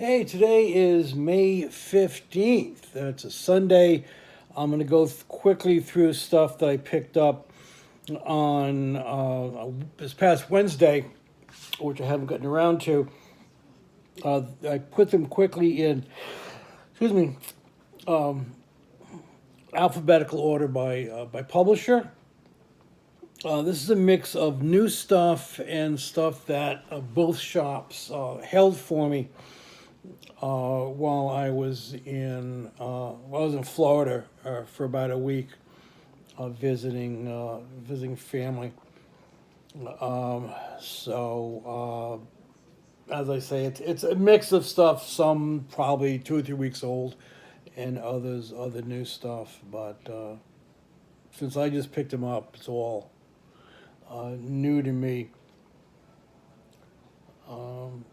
Hey, today is May 15th. It's a Sunday. I'm going to go quickly through stuff that I picked up on this past Wednesday, which I haven't gotten around to. I put them quickly in, excuse me, alphabetical order by publisher. This is a mix of new stuff and stuff that both shops held for me while I was in Florida for about a week, visiting family. As I say, it's a mix of stuff. Some probably 2 or 3 weeks old, and others other new stuff. But since I just picked them up, it's all new to me. Um,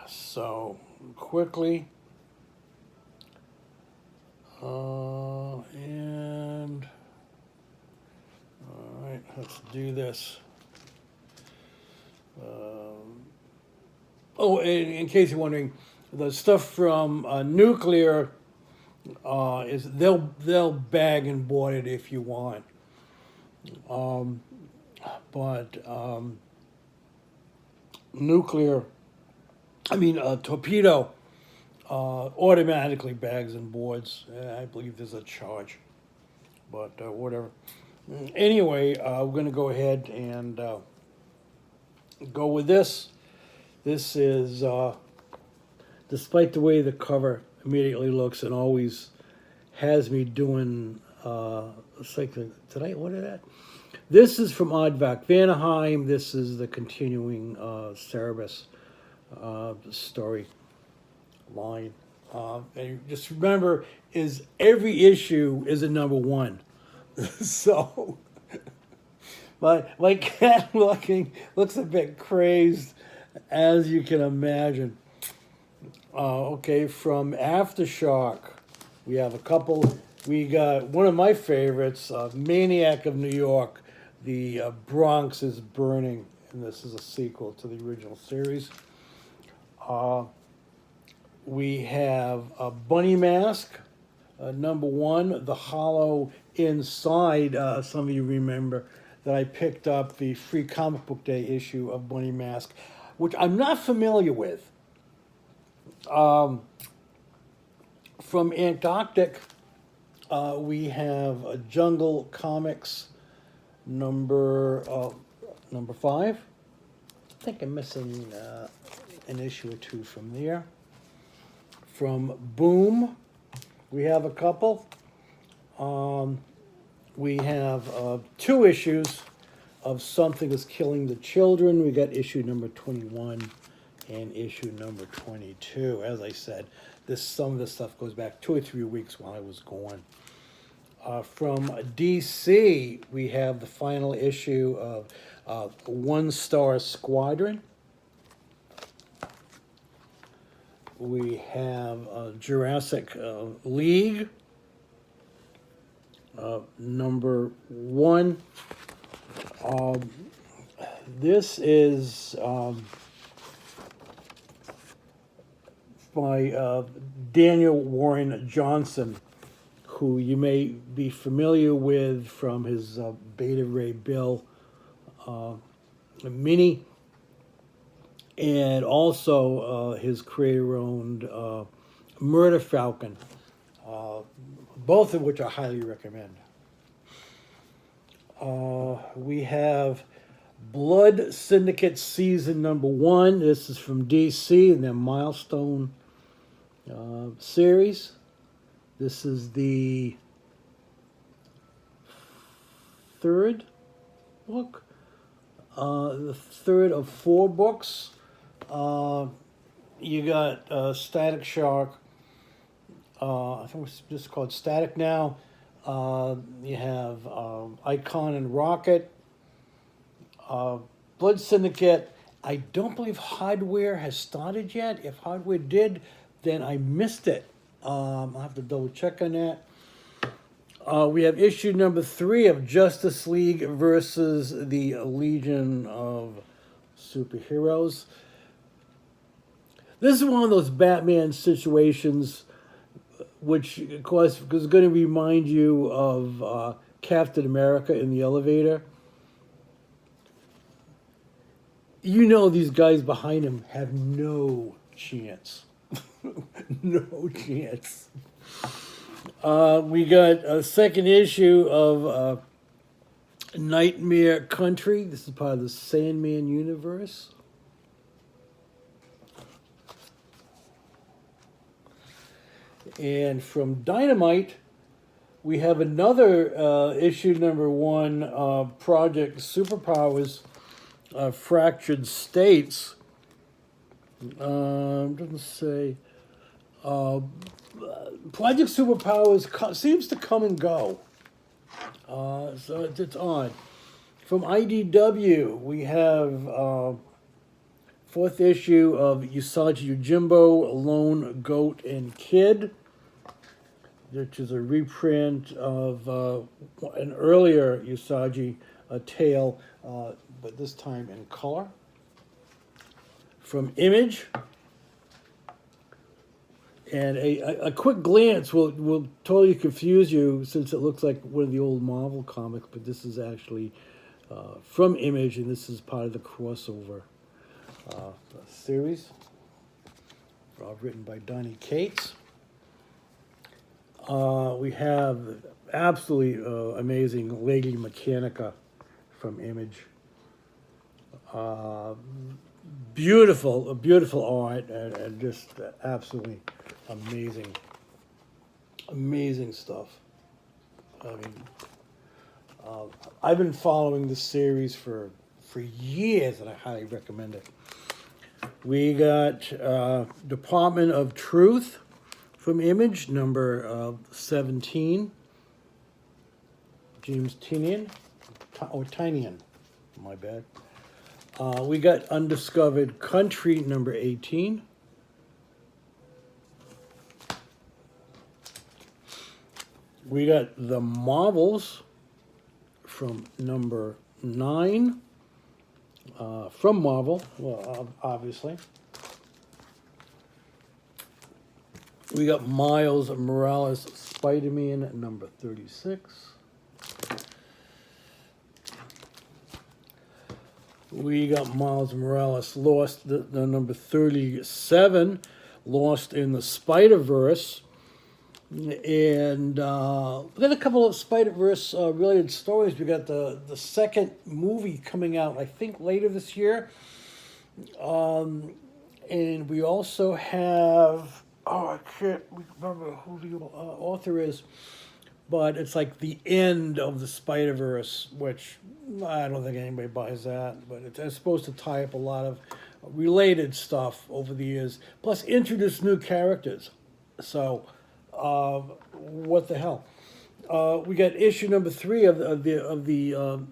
so quickly. And all right, let's do this. In case you're wondering, the stuff from Nuclear is they'll bag and board it if you want. But Nuclear, Torpedo automatically bags and boards. I believe there's a charge, but whatever. Anyway, we're going to go ahead and go with this. This is, despite the way the cover immediately looks and always has me doing, it's like, did I order that? This is from Aardvark Vanaheim. This is the continuing Cerebus story line. And just remember, is every issue is a number one. So my cat looks a bit crazed, as you can imagine. Okay, from Aftershock, we have a couple. We got one of my favorites, Maniac of New York. The Bronx is Burning, and this is a sequel to the original series. We have a Bunny Mask, number one, The Hollow Inside. Some of you remember that I picked up the free comic book day issue of Bunny Mask, which I'm not familiar with. From Antarctic, we have a Jungle Comics number 5. I think I'm missing an issue or two from there. From Boom, we have a couple. We have 2 issues of Something is Killing the Children. We got issue number 21 and issue number 22. As I said, some of this stuff goes back 2 or 3 weeks while I was gone. From DC, we have the final issue of One Star Squadron. We have Jurassic League, number 1. This is by Daniel Warren Johnson, who you may be familiar with from his Beta Ray Bill mini, and also his creator-owned Murder Falcon, both of which I highly recommend. We have Blood Syndicate Season number 1. This is from DC and their Milestone series. This is the 3rd book, the 3rd of 4 books. You got Static Shark. I think it's just called Static now. You have Icon and Rocket. Blood Syndicate. I don't believe Hardware has started yet. If Hardware did, then I missed it. I'll have to double check on that. We have issue number 3 of Justice League versus the Legion of Superheroes. This is one of those Batman situations, which of course is going to remind you of Captain America in the elevator. You know these guys behind him have no chance. No chance. We got a second issue of Nightmare Country. This is part of the Sandman universe. And from Dynamite, we have another issue number one, Project Superpowers, Fractured States. Doesn't say. Project Superpowers seems to come and go. So it's odd. From IDW, we have fourth issue of Usagi Yojimbo, Lone Goat and Kid, which is a reprint of an earlier Usagi tale, but this time in color. From Image, and a quick glance will totally confuse you since it looks like one of the old Marvel comics, but this is actually from Image, and this is part of the crossover series, written by Donny Cates. We have absolutely amazing Lady Mechanica from Image. Beautiful art and just absolutely amazing stuff. I mean, I've been following this series for years, and I highly recommend it. We got Department of Truth from Image, number 17. James Tynion, Tynion, my bad. We got Undiscovered Country, number 18. We got The Marvels from number 9. From Marvel, well, obviously. We got Miles Morales Spider-Man, number 36. We got Miles Morales Lost, the number 37, Lost in the Spider-Verse. And we got a couple of Spider-Verse related stories. We got the second movie coming out, I think, later this year. And we also have, I can't remember who the author is, but it's like the end of the Spider-Verse, which I don't think anybody buys that, but it's supposed to tie up a lot of related stuff over the years, plus introduce new characters. So, what the hell? We got issue number 3 of the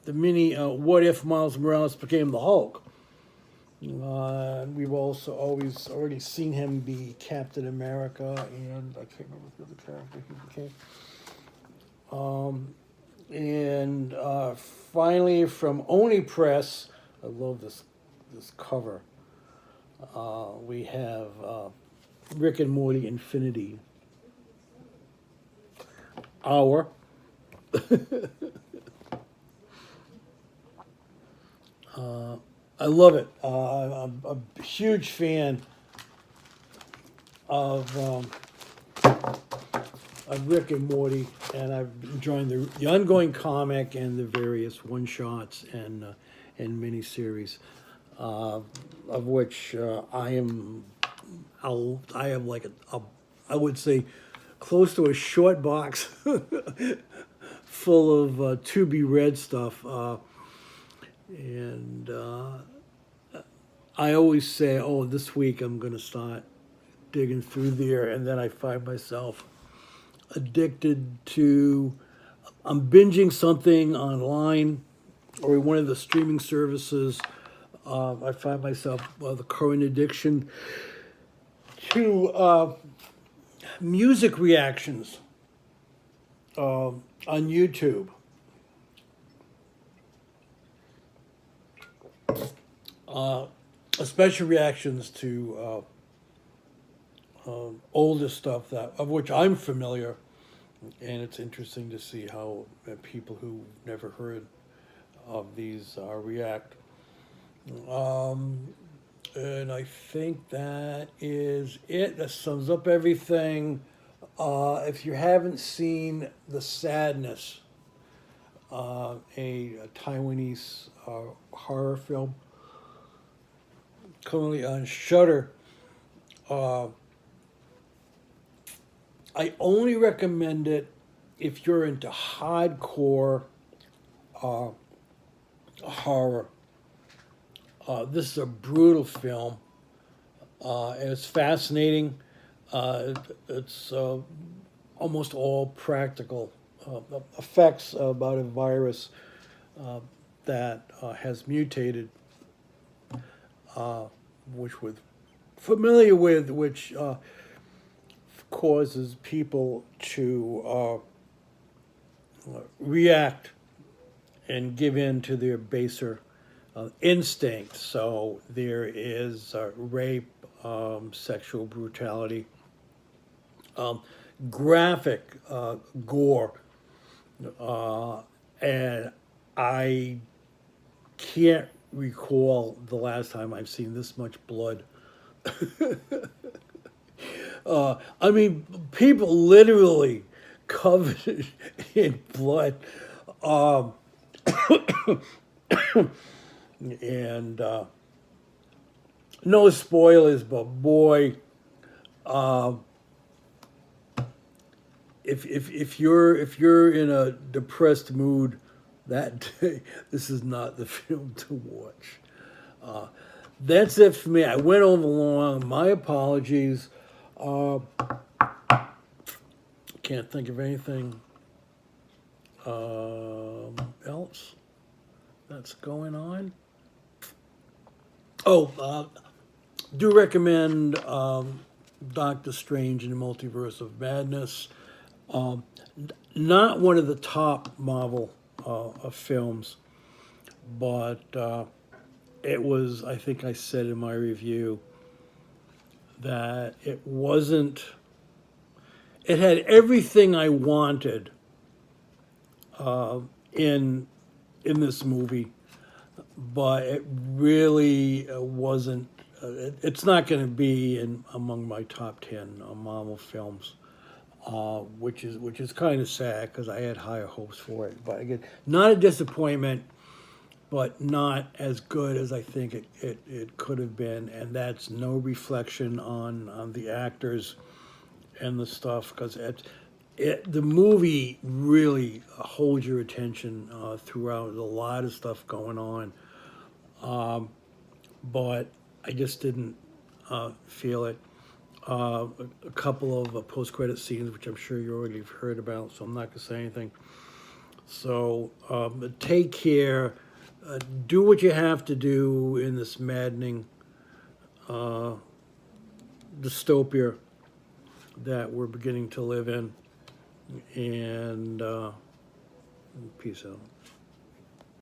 mini What If Miles Morales Became the Hulk. We've also already seen him be Captain America, and I can't remember the other character he became. And finally, from Oni Press, I love this cover. We have Rick and Morty Infinity Hour. I love it. I'm a huge fan of Rick and Morty, and I've enjoyed the ongoing comic and the various one-shots and miniseries, of which I have like I would say close to a short box full of to be read stuff, and I always say, oh, this week I'm going to start digging through there, and then I find myself addicted to, I'm binging something online or one of the streaming services. I find myself the current addiction to music reactions on YouTube. especially reactions to older stuff that of which I'm familiar, and it's interesting to see how people who've never heard of these react. Um, and I think that is it. That sums up everything. If you haven't seen The Sadness, a Taiwanese horror film, currently on Shudder, uh, I only recommend it if you're into hardcore uh, horror. This is a brutal film, and it's fascinating. It's almost all practical effects about a virus that has mutated, which we're familiar with, which causes people to react and give in to their baser instincts. So there is rape, sexual brutality, um, graphic gore, and I can't recall the last time I've seen this much blood. I mean, people literally covered in blood. Um, and no spoilers, but boy, if you're in a depressed mood that day, this is not the film to watch. That's it for me. I went over long. My apologies. Uh, can't think of anything else that's going on. Oh, do recommend Doctor Strange in the Multiverse of Madness. Um, Not one of the top Marvel films, but it was, I think I said in my review, that it had everything I wanted in this movie, but it really wasn't. It's not going to be in among my top 10 Marvel films, which is kind of sad because I had higher hopes for it. But again, not a disappointment, but not as good as I think it could have been. And that's no reflection on the actors and the stuff, because the movie really holds your attention throughout. There's a lot of stuff going on, but I just didn't feel it. A couple of post-credit scenes, which I'm sure you already have heard about, so I'm not going to say anything. So take care. Do what you have to do in this maddening dystopia that we're beginning to live in. And peace out.